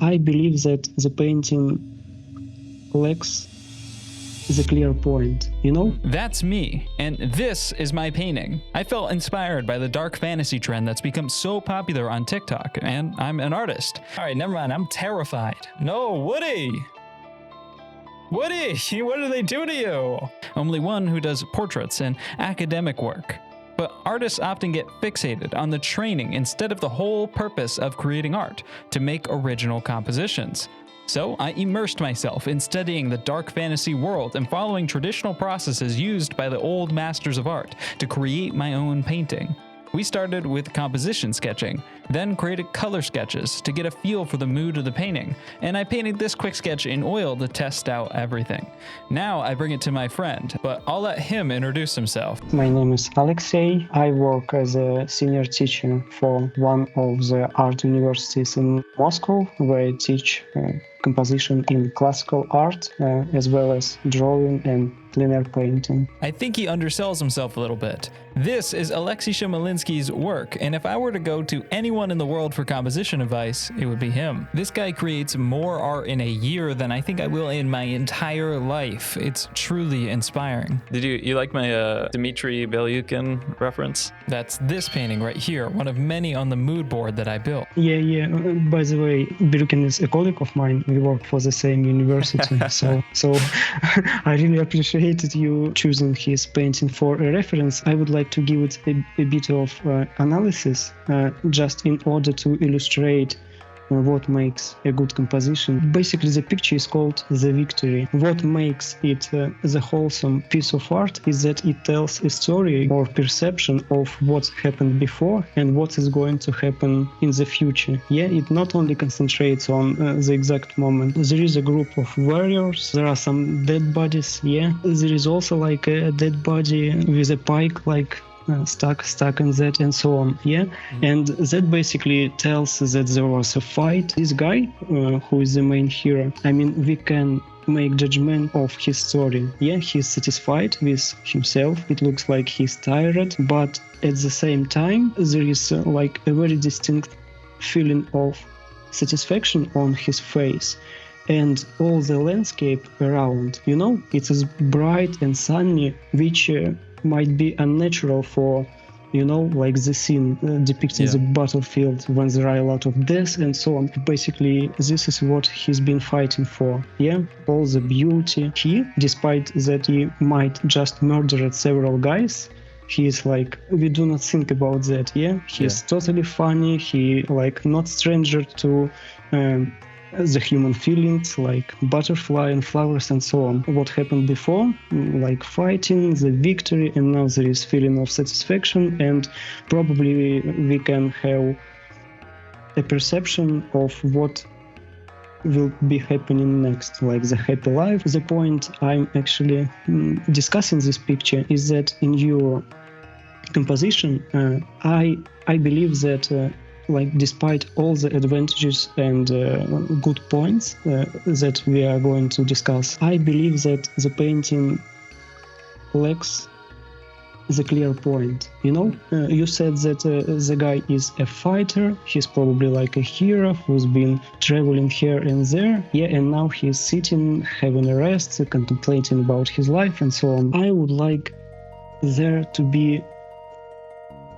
I believe that the painting lacks the clear point, you know? That's me, and this is my painting. I felt inspired by the dark fantasy trend that's become so popular on TikTok, and I'm an artist. All right, never mind, I'm terrified. No, Woody! Woody, what do they do to you? Only one who does portraits and academic work. But artists often get fixated on the training instead of the whole purpose of creating art, to make original compositions. So I immersed myself in studying the dark fantasy world and following traditional processes used by the old masters of art to create my own painting. We started with composition sketching, then created color sketches to get a feel for the mood of the painting, and I painted this quick sketch in oil to test out everything. Now I bring it to my friend, but I'll let him introduce himself. My name is Aleksei. I work as a senior teacher for one of the art universities in Moscow, where I teach composition in classical art, as well as drawing and linear painting. I think he undersells himself a little bit. This is Aleksei Malinsky's work, and if I were to go to anyone in the world for composition advice, it would be him. This guy creates more art in a year than I think I will in my entire life. It's truly inspiring. Did you like my Dmitry Belyukin reference? That's this painting right here, one of many on the mood board that I built. Yeah. By the way, Belyukin is a colleague of mine. We work for the same university, so I really appreciated you choosing his painting for a reference. I would like to give it a bit of analysis, just in order to illustrate what makes a good composition. Basically, the picture is called The Victory. What makes it the wholesome piece of art is that it tells a story or perception of what happened before and what is going to happen in the future. Yeah, it not only concentrates on the exact moment. There is a group of warriors, there are some dead bodies, yeah. There is also like a dead body with a pike, like stuck in that, and so on, yeah. And that basically tells that there was a fight. This guy, who is the main hero, I mean, we can make judgment of his story. Yeah, he's satisfied with himself. It looks like he's tired, but at the same time, there is like a very distinct feeling of satisfaction on his face. And all the landscape around, you know, it is bright and sunny, which might be unnatural for, you know, like the scene depicting the battlefield when there are a lot of deaths and so on. Basically, this is what he's been fighting for. Yeah, all the beauty. He, despite that he might just murdered several guys, he is like, we do not think about that. Yeah, he's totally funny. He like not stranger to the human feelings like butterfly and flowers and so on. What happened before, like fighting, the victory, and now there is feeling of satisfaction, and probably we can have a perception of what will be happening next, like the happy life. The point I'm actually discussing this picture is that in your composition, I believe that like despite all the advantages and good points that we are going to discuss, I believe that the painting lacks the clear point. You know, you said that the guy is a fighter. He's probably like a hero who's been traveling here and there. Yeah, and now he's sitting, having a rest, contemplating about his life and so on. I would like there to be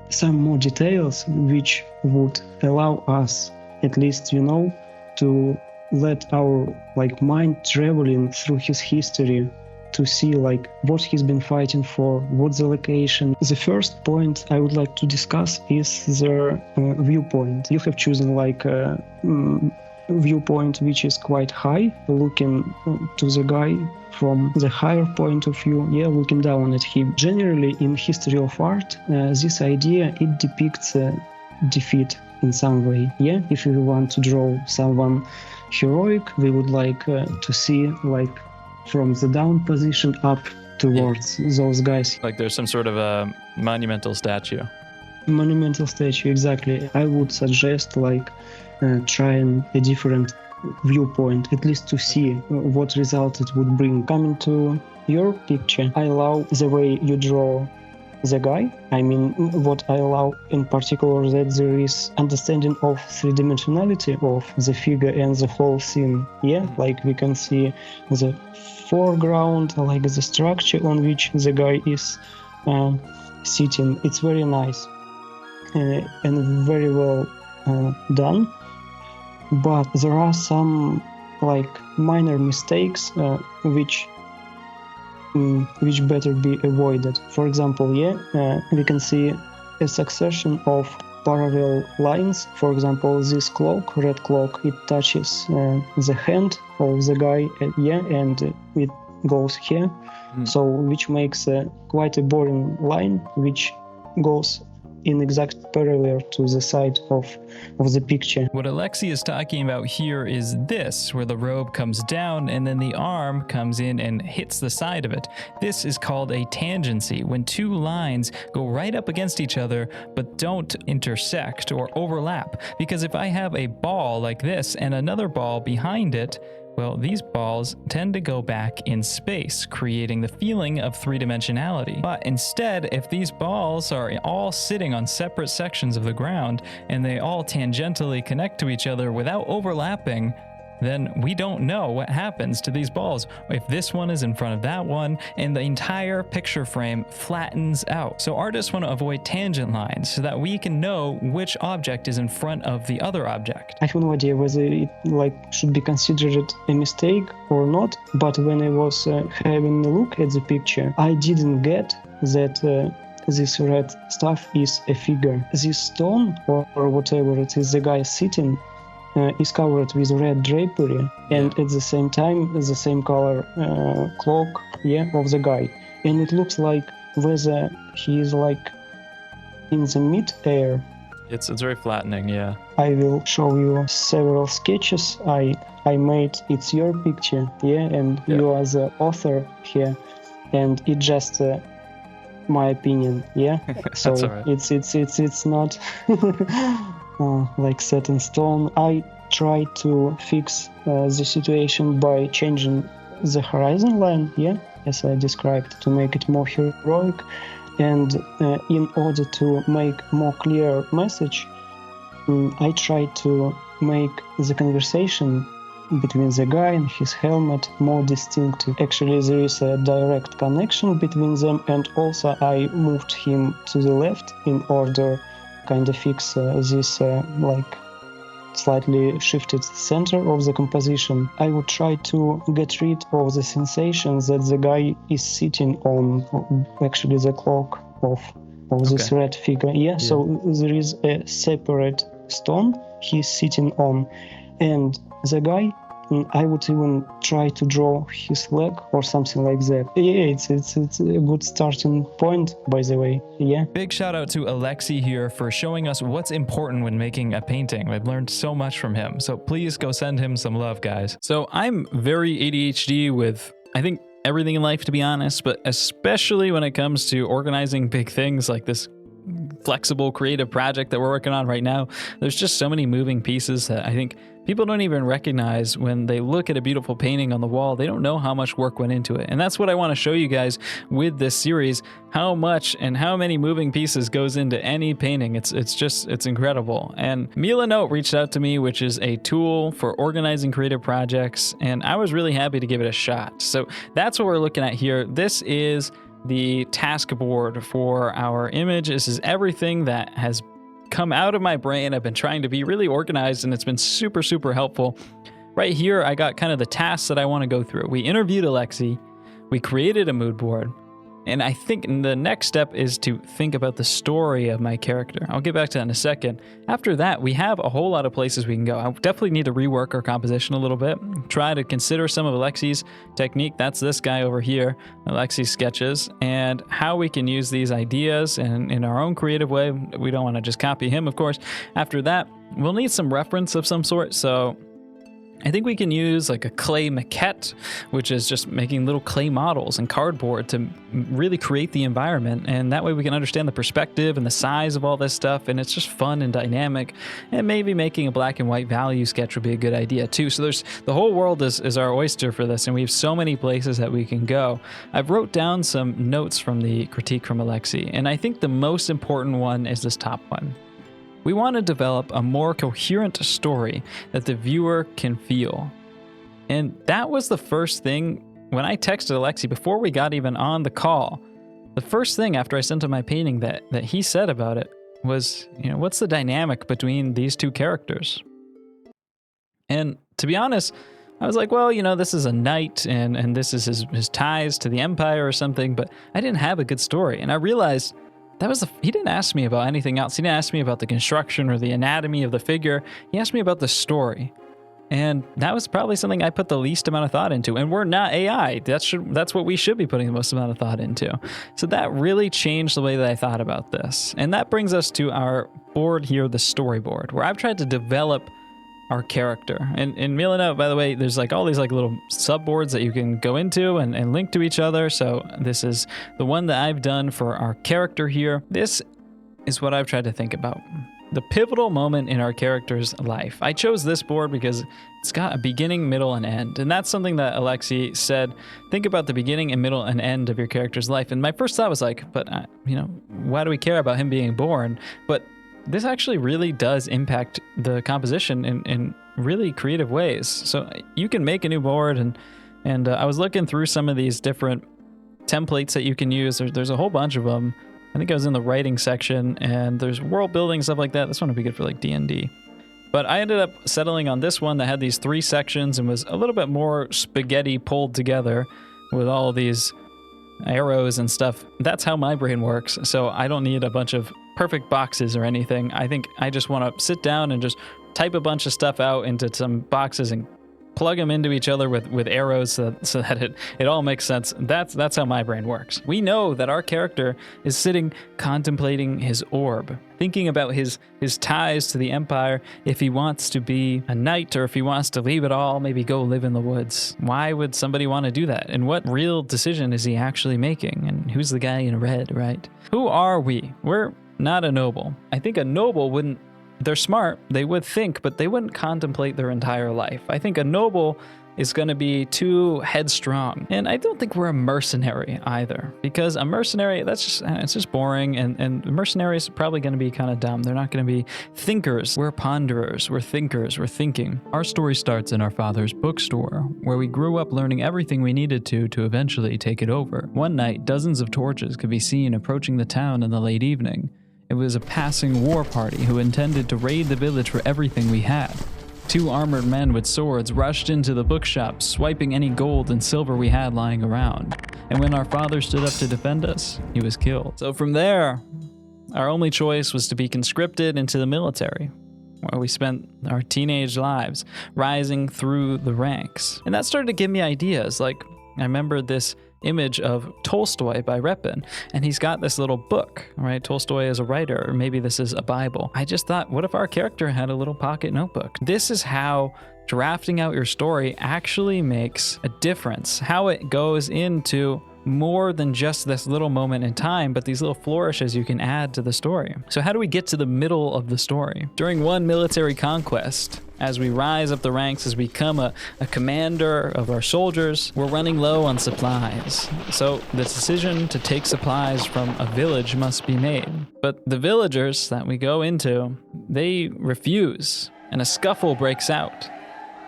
some more details which would allow us, at least, you know, to let our like mind traveling through his history to see like what he's been fighting for, what's the location. The first point I would like to discuss is the viewpoint. You have chosen like a viewpoint which is quite high, looking to the guy from the higher point of view, yeah, looking down at him. Generally, in history of art, this idea, it depicts defeat in some way. Yeah, if we want to draw someone heroic, we would like to see like from the down position up towards those guys. Like there's some sort of a monumental statue. Monumental statue, exactly. I would suggest like trying a different viewpoint, at least to see what result it would bring. Coming to your picture, I love the way you draw the guy. I mean, what I allow in particular that there is understanding of three-dimensionality of the figure and the whole scene. Yeah, like we can see the foreground, like the structure on which the guy is sitting. It's very nice and very well done. But there are some like minor mistakes which better be avoided. For example, we can see a succession of parallel lines. For example, this cloak, red cloak, it touches the hand of the guy, and it goes here. So which makes quite a boring line, which goes in exact parallel to the side of the picture. What Aleksei is talking about here is this, where the robe comes down and then the arm comes in and hits the side of it. This is called a tangency, when two lines go right up against each other but don't intersect or overlap. Because if I have a ball like this and another ball behind it, well, these balls tend to go back in space, creating the feeling of three-dimensionality. But instead, if these balls are all sitting on separate sections of the ground and they all tangentially connect to each other without overlapping, then we don't know what happens to these balls if this one is in front of that one and the entire picture frame flattens out. So artists want to avoid tangent lines so that we can know which object is in front of the other object. I have no idea whether it should be considered a mistake or not, but when I was having a look at the picture, I didn't get that this red stuff is a figure. This stone or whatever it is the guy sitting is covered with red drapery, and at the same time the same color cloak of the guy, and it looks like whether he is like in the mid-air. It's very flattening, yeah. I will show you several sketches I made. It's your picture, and you are the author here, and it just my opinion, So That's all right. it's not like set in stone. I try to fix the situation by changing the horizon line, as I described, to make it more heroic, and in order to make more clear message, I try to make the conversation between the guy and his helmet more distinctive. Actually, there is a direct connection between them, and also I moved him to the left in order kind of fix this slightly shifted center of the composition. I would try to get rid of the sensation that the guy is sitting on actually the cloak of this red figure. So there is a separate stone he's sitting on, and the guy, I would even try to draw his leg or something like that. It's a good starting point, by the way. Big shout out to Aleksei here for showing us what's important when making a painting. I've learned so much from him, so please go send him some love, guys. So I'm very ADHD with, I think, everything in life, to be honest, but especially when it comes to organizing big things like this flexible creative project that we're working on right now. There's just so many moving pieces that I think people don't even recognize when they look at a beautiful painting on the wall. They don't know how much work went into it. And that's what I want to show you guys with this series, how much and how many moving pieces goes into any painting. It's incredible. And Milanote reached out to me, which is a tool for organizing creative projects, and I was really happy to give it a shot. So that's what we're looking at here. This is the task board for our image. This is everything that has come out of my brain. I've been trying to be really organized, and it's been super, super helpful. Right here, I got kind of the tasks that I want to go through. We interviewed Aleksei, we created a mood board, and I think the next step is to think about the story of my character. I'll get back to that in a second. After that, we have a whole lot of places we can go. I definitely need to rework our composition a little bit, try to consider some of Aleksei's technique. That's this guy over here, Aleksei's sketches, and how we can use these ideas in our own creative way. We don't want to just copy him, of course. After that, we'll need some reference of some sort, so I think we can use like a clay maquette, which is just making little clay models and cardboard to really create the environment. And that way we can understand the perspective and the size of all this stuff. And it's just fun and dynamic. And maybe making a black and white value sketch would be a good idea too. So there's the whole world is our oyster for this. And we have so many places that we can go. I've wrote down some notes from the critique from Aleksei. And I think the most important one is this top one. We want to develop a more coherent story that the viewer can feel. And that was the first thing when I texted Aleksei before we got even on the call. The first thing after I sent him my painting that he said about it was, what's the dynamic between these two characters? And to be honest, I was like, well, this is a knight and this is his ties to the empire or something, but I didn't have a good story. And I realized he didn't ask me about anything else. He didn't ask me about the construction or the anatomy of the figure. He asked me about the story. And that was probably something I put the least amount of thought into. And we're not AI. That's what we should be putting the most amount of thought into. So that really changed the way that I thought about this. And that brings us to our board here, the storyboard, where I've tried to develop our character. And in Milanote, by the way, there's like all these like little subboards that you can go into and link to each other. So this is the one that I've done for our character here. This is what I've tried to think about. The pivotal moment in our character's life. I chose this board because it's got a beginning, middle, and end. And that's something that Aleksei said. Think about the beginning and middle and end of your character's life. And my first thought was like, but why do we care about him being born? But this actually really does impact the composition in really creative ways. So you can make a new board, and I was looking through some of these different templates that you can use. There's a whole bunch of them. I think I was in the writing section, and there's world building, stuff like that. This one would be good for like D&D. But I ended up settling on this one that had these 3 sections and was a little bit more spaghetti pulled together with all of these arrows and stuff. That's how my brain works. So I don't need a bunch of perfect boxes or anything. I think I just want to sit down and just type a bunch of stuff out into some boxes and plug them into each other with arrows so that it all makes sense. That's how my brain works. We know that our character is sitting contemplating his orb, thinking about his ties to the empire, if he wants to be a knight or if he wants to leave it all, maybe go live in the woods. Why would somebody want to do that? And what real decision is he actually making? And who's the guy in red, right? Who are we? We're not a noble. I think a noble wouldn't. They're smart, they would think, but they wouldn't contemplate their entire life. I think a noble is going to be too headstrong. And I don't think we're a mercenary either, because a mercenary, it's just boring, and mercenaries are probably going to be kind of dumb. They're not going to be thinkers. We're ponderers, we're thinkers, we're thinking. Our story starts in our father's bookstore, where we grew up learning everything we needed to eventually take it over. One night, dozens of torches could be seen approaching the town in the late evening. It was a passing war party who intended to raid the village for everything we had. 2 armored men with swords rushed into the bookshop, swiping any gold and silver we had lying around. And when our father stood up to defend us, he was killed. So from there, our only choice was to be conscripted into the military, where we spent our teenage lives rising through the ranks. And that started to give me ideas. Like, I remember this image of Tolstoy by Repin, and he's got this little book, right? Tolstoy is a writer, or maybe this is a Bible. I just thought, what if our character had a little pocket notebook? This is how drafting out your story actually makes a difference, how it goes into more than just this little moment in time, but these little flourishes you can add to the story. So how do we get to the middle of the story? During one military conquest, as we rise up the ranks, as we become a commander of our soldiers, we're running low on supplies. So the decision to take supplies from a village must be made. But the villagers that we go into, they refuse, and a scuffle breaks out.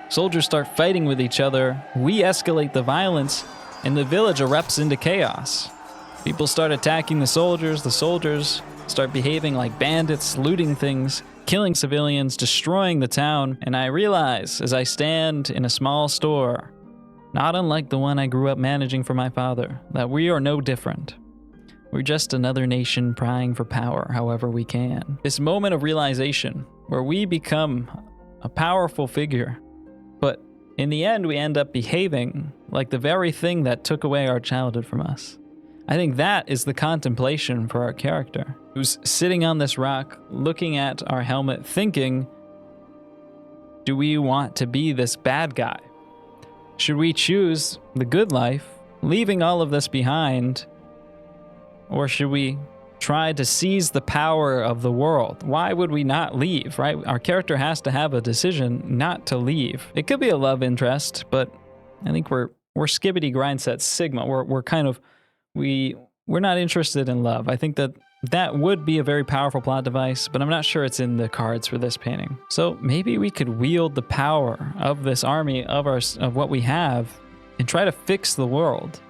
Soldiers start fighting with each other, we escalate the violence, and the village erupts into chaos. People start attacking the soldiers start behaving like bandits, looting things, killing civilians, destroying the town, and I realize as I stand in a small store, not unlike the one I grew up managing for my father, that we are no different. We're just another nation prying for power however we can. This moment of realization, where we become a powerful figure, but in the end we end up behaving like the very thing that took away our childhood from us. I think that is the contemplation for our character, who's sitting on this rock, looking at our helmet, thinking, do we want to be this bad guy? Should we choose the good life, leaving all of this behind? Or should we try to seize the power of the world? Why would we not leave, right? Our character has to have a decision not to leave. It could be a love interest, but I think we're skibbity grindset Sigma. We're not interested in love. I think that would be a very powerful plot device, but I'm not sure it's in the cards for this painting. So maybe we could wield the power of this army of what we have and try to fix the world.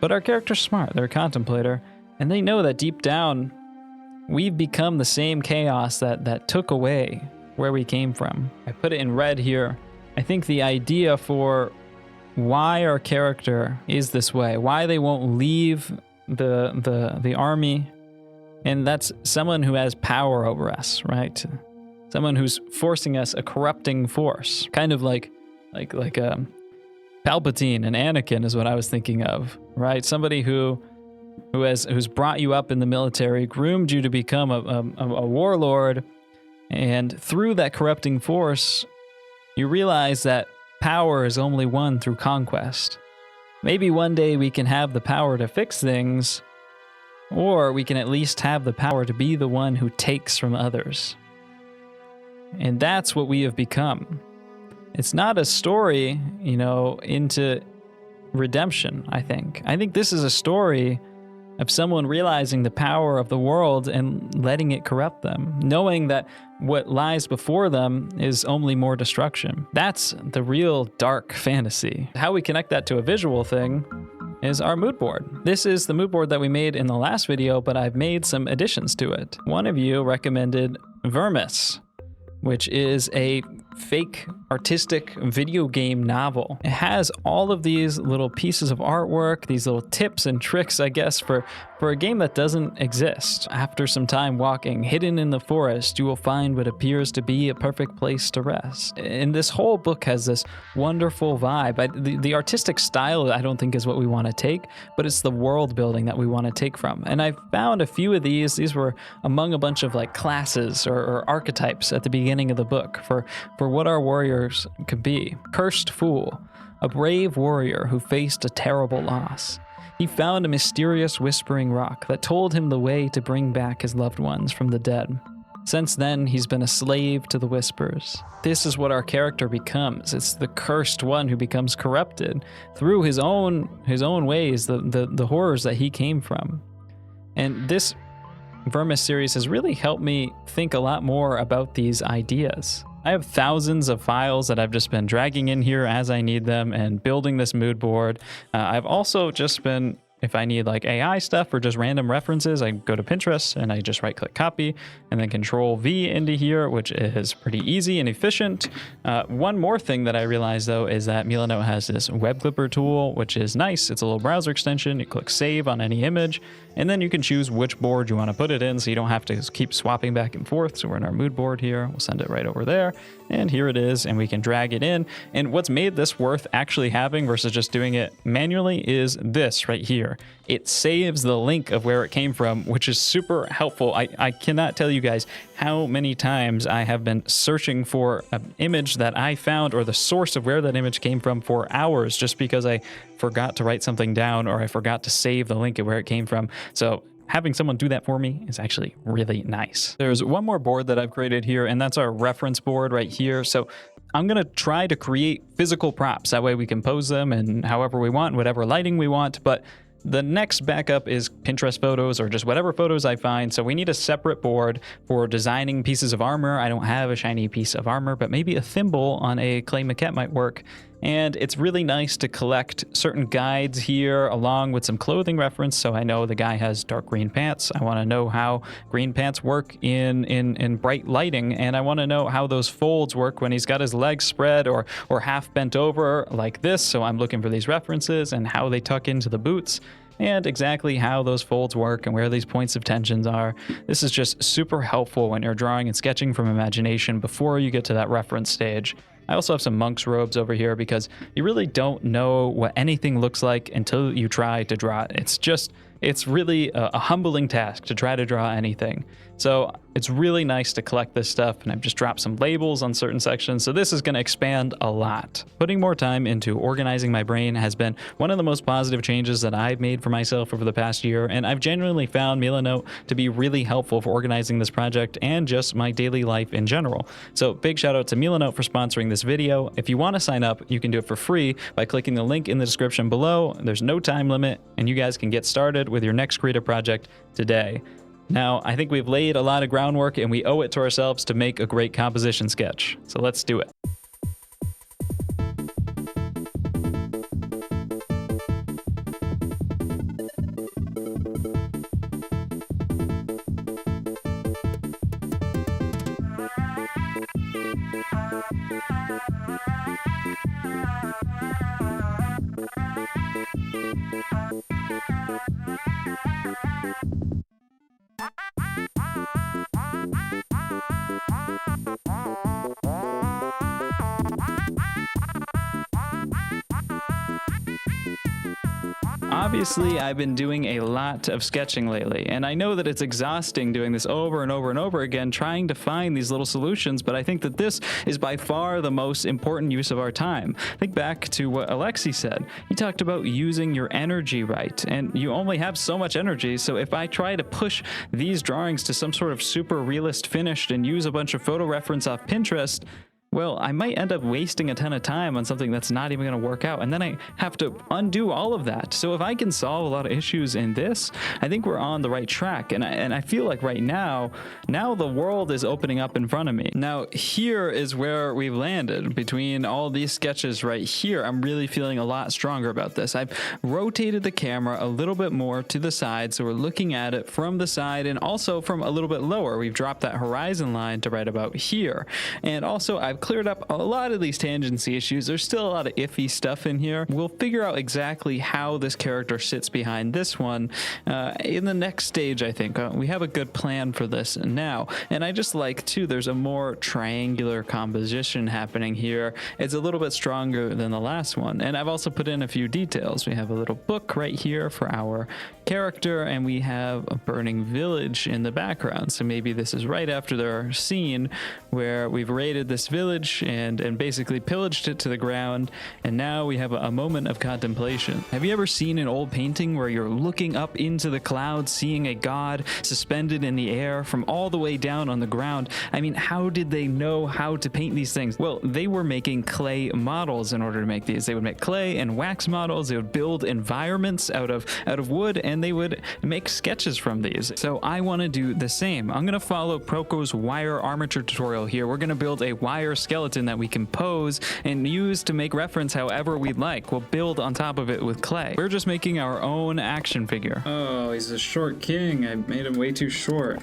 But our character's smart. They're a contemplator, and they know that deep down we've become the same chaos that took away where we came from. I put it in red here. I think the idea for why our character is this way, why they won't leave the army, and that's someone who has power over us, right? Someone who's forcing us, a corrupting force, kind of like Palpatine and Anakin is what I was thinking of, right? Somebody who's brought you up in the military, groomed you to become a warlord, and through that corrupting force, you realize that power is only won through conquest. Maybe one day we can have the power to fix things, or we can at least have the power to be the one who takes from others. And that's what we have become. It's not a story, into redemption, I think. I think this is a story of someone realizing the power of the world and letting it corrupt them, knowing that what lies before them is only more destruction. That's the real dark fantasy. How we connect that to a visual thing is our mood board. This is the mood board that we made in the last video, but I've made some additions to it. One of you recommended Vermis, which is a fake artistic video game novel. It has all of these little pieces of artwork, these little tips and tricks, I guess, for a game that doesn't exist. After some time walking, hidden in the forest, you will find what appears to be a perfect place to rest. And this whole book has this wonderful vibe. The artistic style, I don't think is what we want to take, but it's the world building that we want to take from. And I found a few of these. These were among a bunch of like classes or archetypes at the beginning of the book for what our warriors could be. Cursed Fool, a brave warrior who faced a terrible loss. He found a mysterious whispering rock that told him the way to bring back his loved ones from the dead. Since then, he's been a slave to the whispers. This is what our character becomes. It's the cursed one who becomes corrupted through his own ways, the horrors that he came from. And this Vermis series has really helped me think a lot more about these ideas. I have thousands of files that I've just been dragging in here as I need them and building this mood board. I've also just been, if I need like AI stuff or just random references, I go to Pinterest and I just right click copy and then Control V into here, which is pretty easy and efficient. One more thing that I realized though is that Milanote has this web clipper tool, which is nice. It's a little browser extension. You click save on any image and then you can choose which board you want to put it in so you don't have to keep swapping back and forth. So we're in our mood board here. We'll send it right over there. And here it is, and we can drag it in. And what's made this worth actually having versus just doing it manually is this right here. It saves the link of where it came from, which is super helpful. I cannot tell you guys how many times I have been searching for an image that I found or the source of where that image came from for hours just because I forgot to write something down or I forgot to save the link of where it came from. So having someone do that for me is actually really nice. There's one more board that I've created here, and that's our reference board right here. So I'm going to try to create physical props. That way we can pose them in however we want, whatever lighting we want. But the next backup is Pinterest photos or just whatever photos I find. So we need a separate board for designing pieces of armor. I don't have a shiny piece of armor, but maybe a thimble on a clay maquette might work. And it's really nice to collect certain guides here along with some clothing reference. So I know the guy has dark green pants. I want to know how green pants work in bright lighting. And I want to know how those folds work when he's got his legs spread or half bent over like this. So I'm looking for these references and how they tuck into the boots and exactly how those folds work and where these points of tensions are. This is just super helpful when you're drawing and sketching from imagination before you get to that reference stage. I also have some monk's robes over here because you really don't know what anything looks like until you try to draw it. It's really a humbling task to try to draw anything. So it's really nice to collect this stuff, and I've just dropped some labels on certain sections, so this is going to expand a lot. Putting more time into organizing my brain has been one of the most positive changes that I've made for myself over the past year, and I've genuinely found Milanote to be really helpful for organizing this project and just my daily life in general. So big shout out to Milanote for sponsoring this video. If you want to sign up, you can do it for free by clicking the link in the description below. There's no time limit, and you guys can get started with your next creative project today. Now, I think we've laid a lot of groundwork, and we owe it to ourselves to make a great composition sketch. So let's do it. Obviously, I've been doing a lot of sketching lately, and I know that it's exhausting doing this over and over and over again, trying to find these little solutions, but I think that this is by far the most important use of our time. Think back to what Aleksei said. He talked about using your energy right, and you only have so much energy, so if I try to push these drawings to some sort of super realist finish and use a bunch of photo reference off Pinterest, well, I might end up wasting a ton of time on something that's not even going to work out, and then I have to undo all of that. So if I can solve a lot of issues in this, I think we're on the right track, and I feel like right now the world is opening up in front of me. Now, here is where we've landed. Between all these sketches right here, I'm really feeling a lot stronger about this. I've rotated the camera a little bit more to the side, so we're looking at it from the side and also from a little bit lower. We've dropped that horizon line to right about here, and also I've cleared up a lot of these tangency issues. There's still a lot of iffy stuff in here. We'll figure out exactly how this character sits behind this one in the next stage, I think. We have a good plan for this now. And I just like, too, there's a more triangular composition happening here. It's a little bit stronger than the last one. And I've also put in a few details. We have a little book right here for our character, and we have a burning village in the background. So maybe this is right after their scene where we've raided this village and basically pillaged it to the ground, and now we have a moment of contemplation. Have you ever seen an old painting where you're looking up into the clouds, seeing a god suspended in the air from all the way down on the ground? I mean, how did they know how to paint these things? Well, they were making clay models in order to make these. They would make clay and wax models. They would build environments out of wood, and they would make sketches from these. So I want to do the same. I'm going to follow Proko's wire armature tutorial here. We're going to build a wire skeleton that we can pose and use to make reference however we'd like. We'll build on top of it with clay. We're just making our own action figure. Oh, he's a short king. I made him way too short.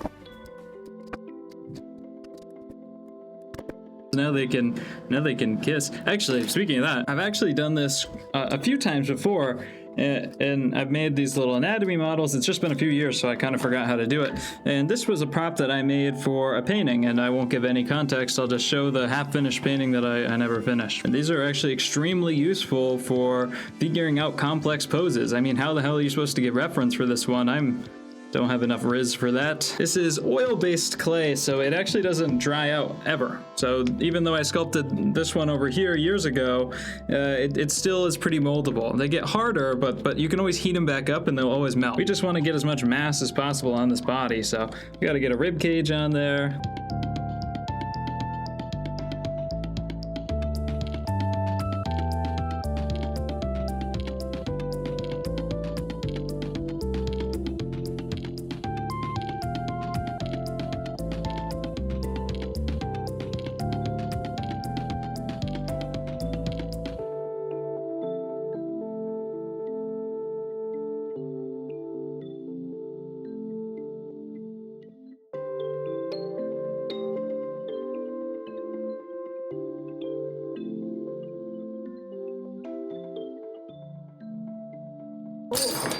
Now they can kiss. Actually, speaking of that, I've actually done this a few times before. And I've made these little anatomy models. It's just been a few years, so I kind of forgot how to do it. And this was a prop that I made for a painting, and I won't give any context. I'll just show the half-finished painting that I never finished. And these are actually extremely useful for figuring out complex poses. I mean, how the hell are you supposed to get reference for this one? Don't have enough riz for that. This is oil-based clay, so it actually doesn't dry out ever. So even though I sculpted this one over here years ago, it still is pretty moldable. They get harder, but you can always heat them back up and they'll always melt. We just want to get as much mass as possible on this body, so we got to get a rib cage on there.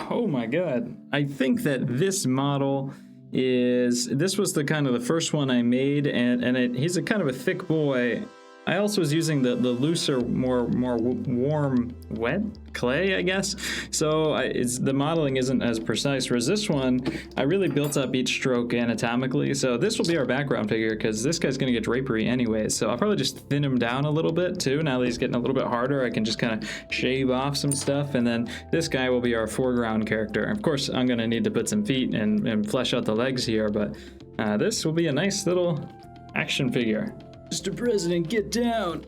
Oh my god. I think that this model this was the kind of the first one I made, and he's a kind of a thick boy, I also was using the looser, more warm, wet clay, I guess. So the modeling isn't as precise. Whereas this one, I really built up each stroke anatomically. So this will be our background figure because this guy's gonna get drapery anyways. So I'll probably just thin him down a little bit too. Now that he's getting a little bit harder, I can just kind of shave off some stuff. And then this guy will be our foreground character. Of course, I'm gonna need to put some feet and flesh out the legs here, but this will be a nice little action figure. Mr. President, get down.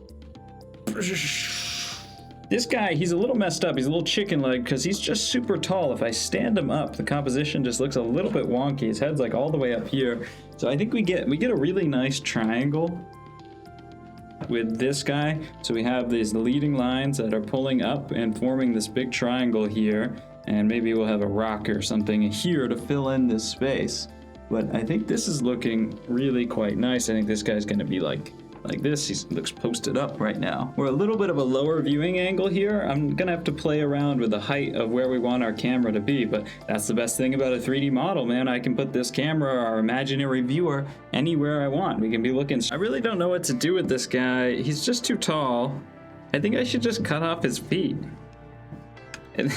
This guy, he's a little messed up. He's a little chicken leg because he's just super tall. If I stand him up, the composition just looks a little bit wonky. His head's like all the way up here. So I think we get a really nice triangle with this guy. So we have these leading lines that are pulling up and forming this big triangle here. And maybe we'll have a rock or something here to fill in this space. But I think this is looking really quite nice. I think this guy's gonna be like this. He looks posted up right now. We're a little bit of a lower viewing angle here. I'm gonna have to play around with the height of where we want our camera to be, but that's the best thing about a 3D model, man. I can put this camera, our imaginary viewer, anywhere I want. We can be looking. I really don't know what to do with this guy. He's just too tall. I think I should just cut off his feet. And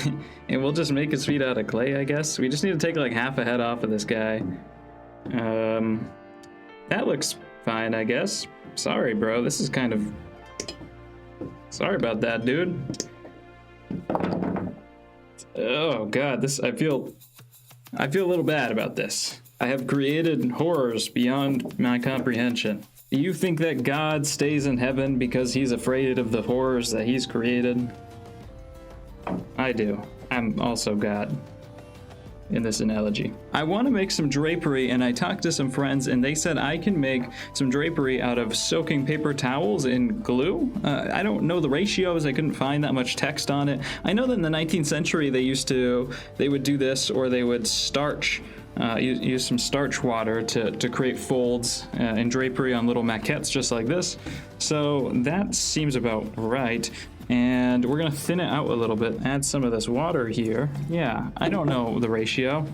we'll just make his feet out of clay, I guess. We just need to take like half a head off of this guy. That looks fine, I guess. Sorry, bro. This is kind of... Sorry about that, dude. Oh, God. I feel a little bad about this. I have created horrors beyond my comprehension. Do you think that God stays in heaven because he's afraid of the horrors that he's created? I do. I'm also God in this analogy. I want to make some drapery, and I talked to some friends and they said I can make some drapery out of soaking paper towels in glue. I don't know the ratios. I couldn't find that much text on it. I know that in the 19th century they would do this, or they would starch use some starch water to create folds and drapery on little maquettes just like this. So that seems about right. And we're gonna thin it out a little bit, add some of this water here. Yeah, I don't know the ratio.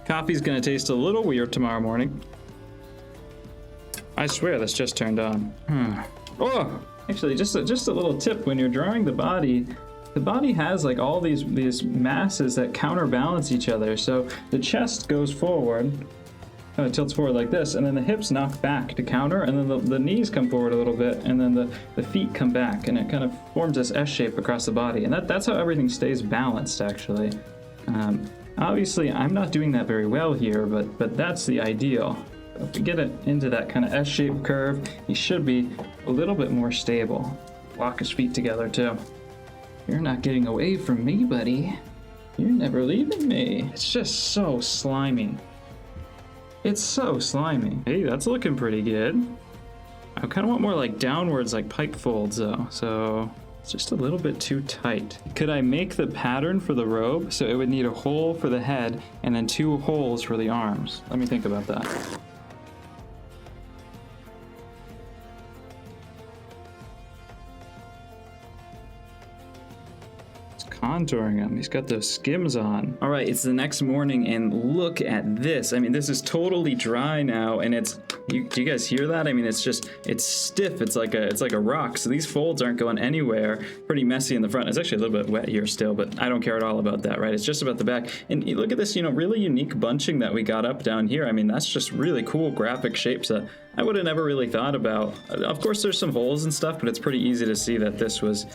Coffee's gonna taste a little weird tomorrow morning. I swear this just turned on. Oh, actually, just a little tip. When you're drawing the body has like all these masses that counterbalance each other. So the chest goes forward, kind of tilts forward like this, and then the hips knock back to counter, and then the knees come forward a little bit, and then the feet come back, and it kind of forms this S shape across the body, and that's how everything stays balanced, actually. Obviously, I'm not doing that very well here, but that's the ideal. If we get it into that kind of S-shaped curve, he should be a little bit more stable. Lock his feet together, too. You're not getting away from me, buddy. You're never leaving me. It's just so slimy. It's so slimy. Hey, that's looking pretty good. I kind of want more like downwards, like pipe folds though. So it's just a little bit too tight. Could I make the pattern for the robe so it would need a hole for the head and then 2 holes for the arms? Let me think about that. Contouring him. He's got those skims on. All right, it's the next morning and look at this. I mean, this is totally dry now, and do you guys hear that? I mean, it's stiff. It's like a rock. So these folds aren't going anywhere. Pretty messy in the front. It's actually a little bit wet here still, but I don't care at all about that, right? It's just about the back. And you look at this, really unique bunching that we got up down here. I mean, that's just really cool graphic shapes that I would have never really thought about. Of course, there's some holes and stuff, but it's pretty easy to see that this was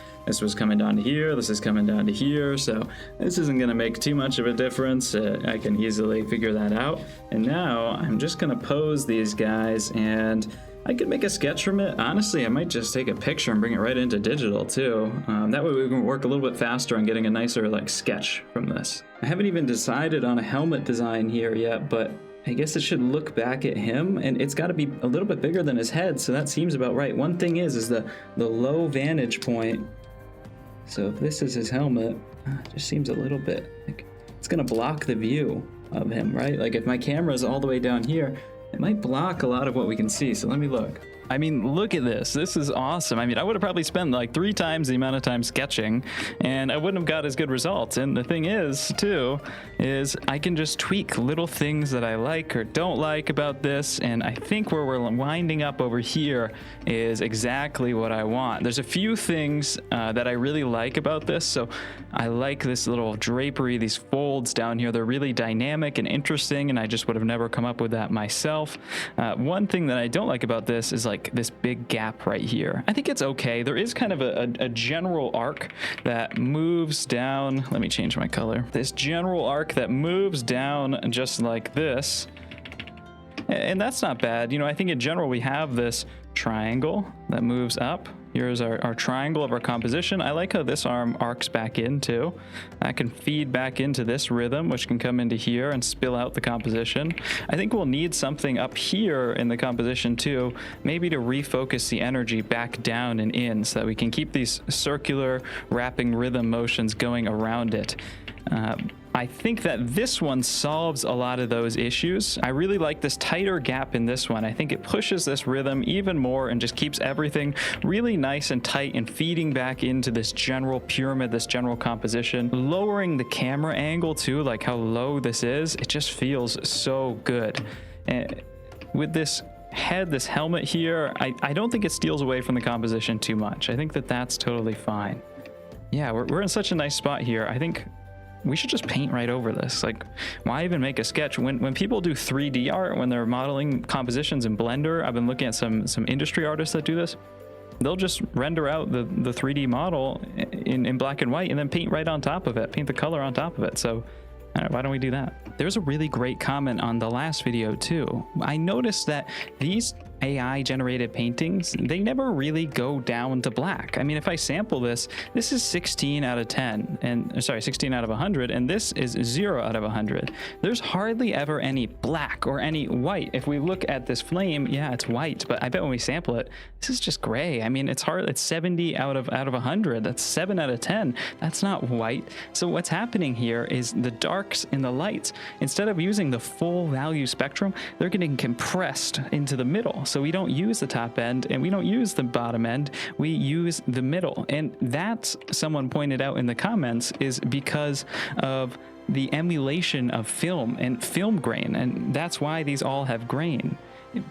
coming down to here. This is coming down to here. So this isn't going to make too much of a difference. I can easily figure that out. And now I'm just going to pose these guys, and I could make a sketch from it. Honestly, I might just take a picture and bring it right into digital too. That way we can work a little bit faster on getting a nicer sketch from this. I haven't even decided on a helmet design here yet, but I guess it should look back at him, and it's got to be a little bit bigger than his head, so that seems about right. One thing is the low vantage point. So if this is his helmet, it just seems a little bit like it's gonna block the view of him, right? Like if my camera's all the way down here, it might block a lot of what we can see. So let me look. I mean, look at this. This is awesome. I mean, I would have probably spent like 3 times the amount of time sketching and I wouldn't have got as good results. And the thing is, too, is I can just tweak little things that I like or don't like about this. And I think where we're winding up over here is exactly what I want. There's a few things that I really like about this. So I like this little drapery, these folds down here. They're really dynamic and interesting, and I just would have never come up with that myself. One thing that I don't like about this is like this big gap right here. I think it's okay. There is kind of a general arc that moves down. Let me change my color. This general arc that moves down just like this. And that's not bad. You know, I think in general we have this triangle that moves up. Here's our triangle of our composition. I like how this arm arcs back in too. I can feed back into this rhythm, which can come into here and spill out the composition. I think we'll need something up here in the composition too, maybe to refocus the energy back down and in so that we can keep these circular wrapping rhythm motions going around it. I think that this one solves a lot of those issues. I really like this tighter gap in this one. I think it pushes this rhythm even more and just keeps everything really nice and tight and feeding back into this general pyramid, this general composition. Lowering the camera angle too, like how low this is, it just feels so good. And with this head, this helmet here, I don't think it steals away from the composition too much. I think that that's totally fine. Yeah, we're in such a nice spot here. I think we should just paint right over this. Like, why even make a sketch? When people do 3D art, when they're modeling compositions in Blender, I've been looking at some industry artists that do this. They'll just render out the 3D model in black and white and then paint right on top of it, paint the color on top of it. So why don't we do that? There's a really great comment on the last video too. I noticed that these AI generated paintings, they never really go down to black. I mean, if I sample this is 16 out of 10 and sorry, 16 out of 100, and this is 0 out of 100. There's hardly ever any black or any white. If we look at this flame, yeah, it's white, but I bet when we sample it, this is just gray. I mean, it's 70 out of 100. That's 7 out of 10. That's not white. So what's happening here is the darks and the lights, instead of using the full value spectrum, they're getting compressed into the middle. So we don't use the top end and we don't use the bottom end, we use the middle. And that, someone pointed out in the comments, is because of the emulation of film and film grain. And that's why these all have grain.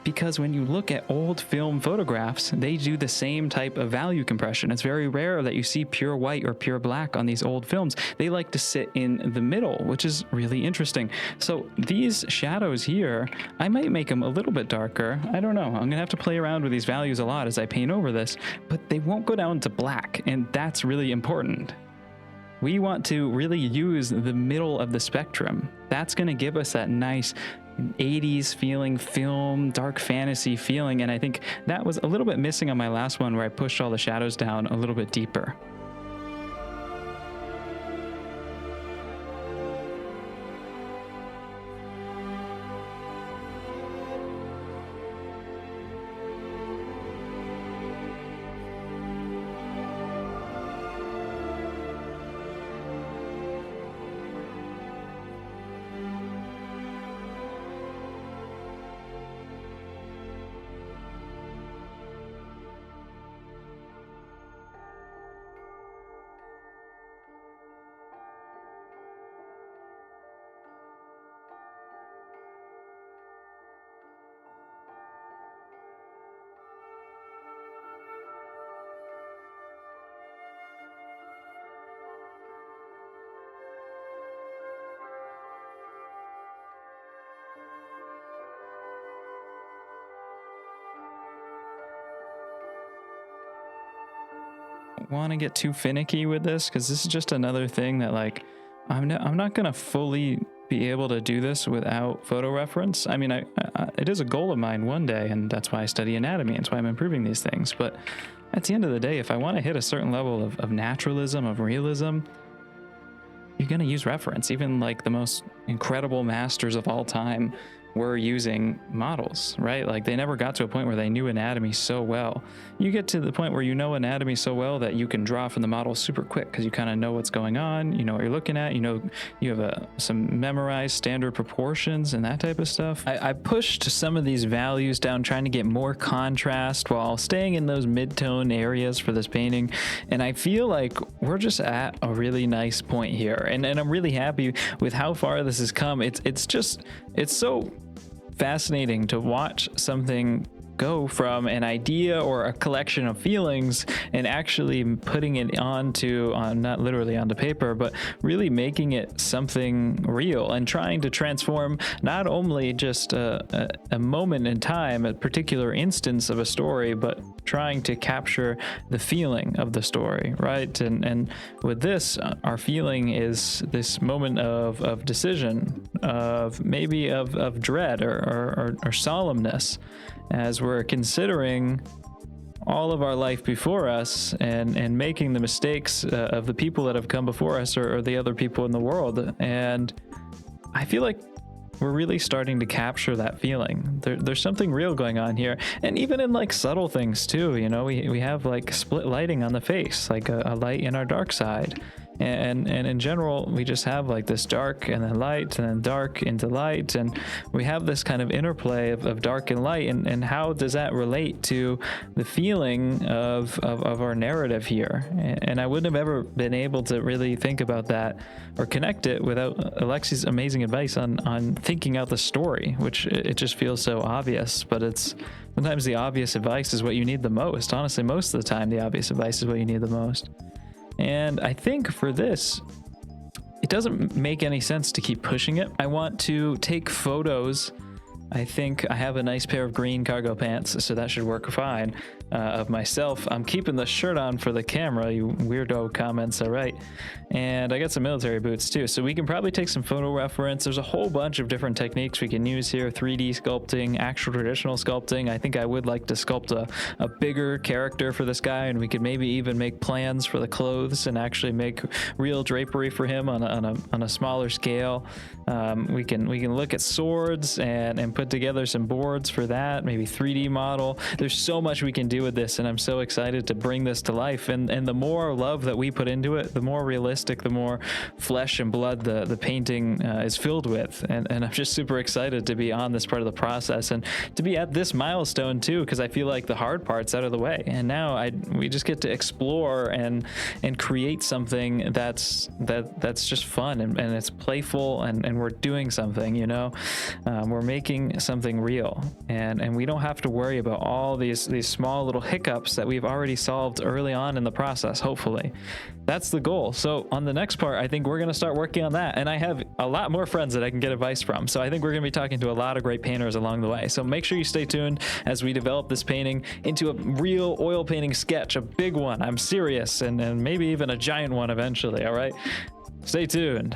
Because when you look at old film photographs, they do the same type of value compression. It's very rare that you see pure white or pure black on these old films. They like to sit in the middle, which is really interesting. So these shadows here, I might make them a little bit darker. I don't know. I'm going to have to play around with these values a lot as I paint over this, but they won't go down to black, and that's really important. We want to really use the middle of the spectrum. That's going to give us that nice 80s feeling, film, dark fantasy feeling, and I think that was a little bit missing on my last one where I pushed all the shadows down a little bit deeper. Want to get too finicky with this, because this is just another thing that, like, I'm not gonna fully be able to do this without photo reference. I mean, it is a goal of mine one day, and that's why I study anatomy, and that's why I'm improving these things. But at the end of the day, if I want to hit a certain level of naturalism, of realism, you're gonna use reference. Even like the most incredible masters of all time were using models, right? Like they never got to a point where they knew anatomy so well. You get to the point where you know anatomy so well that you can draw from the model super quick because you kind of know what's going on, you know what you're looking at, you know, you have some memorized standard proportions and that type of stuff. I pushed some of these values down, trying to get more contrast while staying in those mid-tone areas for this painting. And I feel like we're just at a really nice point here. And I'm really happy with how far this has come. It's so fascinating to watch something go from an idea or a collection of feelings and actually putting it onto, not literally onto paper, but really making it something real and trying to transform not only just a moment in time, a particular instance of a story, but trying to capture the feeling of the story, right? And with this, our feeling is this moment of decision, of maybe of dread or solemnness, as we're considering all of our life before us and making the mistakes of the people that have come before us or the other people in the world. And I feel like we're really starting to capture that feeling. There's something real going on here. And even in like subtle things too, you know, we have like split lighting on the face, like a light in our dark side. And in general, we just have like this dark and then light and then dark into light. And we have this kind of interplay of dark and light. And how does that relate to the feeling of our narrative here? And I wouldn't have ever been able to really think about that or connect it without Aleksei's amazing advice on thinking out the story, which it just feels so obvious. But it's sometimes the obvious advice is what you need the most. Honestly, most of the time, the obvious advice is what you need the most. And I think for this, it doesn't make any sense to keep pushing it. I want to take photos. I think I have a nice pair of green cargo pants, so that should work fine, of myself. I'm keeping the shirt on for the camera, you weirdo comments, all right? And I got some military boots too, so we can probably take some photo reference. There's a whole bunch of different techniques we can use here: 3D sculpting, actual traditional sculpting. I think I would like to sculpt a bigger character for this guy, and we could maybe even make plans for the clothes and actually make real drapery for him on a smaller scale. We can look at swords and put together some boards for that, maybe 3D model. There's so much we can do with this, and I'm so excited to bring this to life. And the more love that we put into it, the more realistic, the more flesh and blood the painting is filled with. And I'm just super excited to be on this part of the process and to be at this milestone too, because I feel like the hard part's out of the way, and now we just get to explore and create something that's just fun and it's playful, and we're doing something, you know. We're making something real, and we don't have to worry about all these small little hiccups that we've already solved early on in the process. Hopefully that's the goal. So on the next part, I think we're going to start working on that, and I have a lot more friends that I can get advice from, so I think we're going to be talking to a lot of great painters along the way. So make sure you stay tuned as we develop this painting into a real oil painting sketch, a big one, I'm serious, and maybe even a giant one eventually. All right, stay tuned.